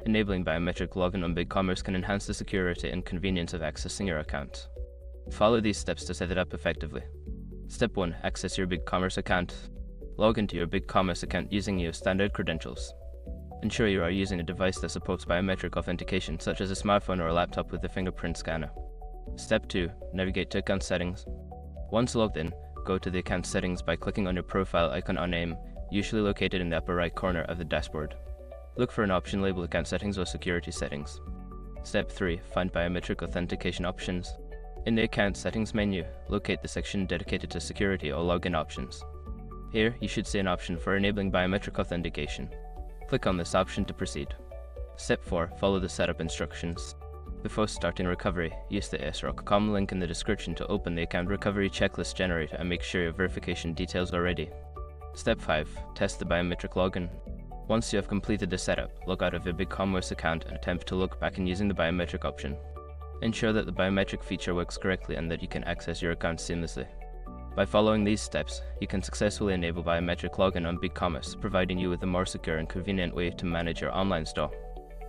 Enabling biometric login on BigCommerce can enhance the security and convenience of accessing your account. Follow these steps to set it up effectively. Step 1. Access your BigCommerce account. Log into your BigCommerce account using your standard credentials. Ensure you are using a device that supports biometric authentication, such as a smartphone or a laptop with a fingerprint scanner. Step 2. Navigate to account settings. Once logged in, go to the account settings by clicking on your profile icon or name, usually located in the upper right corner of the dashboard. Look for an option labeled Account Settings or Security Settings. Step 3. Find Biometric Authentication options. In the Account Settings menu, locate the section dedicated to security or login options. Here, you should see an option for enabling biometric authentication. Click on this option to proceed. Step 4. Follow the setup instructions. Before starting recovery, use the sroc.com link in the description to open the account recovery checklist generator and make sure your verification details are ready. Step 5. Test the biometric login. Once you have completed the setup, log out of your BigCommerce account and attempt to log back in using the biometric option. Ensure that the biometric feature works correctly and that you can access your account seamlessly. By following these steps, you can successfully enable biometric login on BigCommerce, providing you with a more secure and convenient way to manage your online store.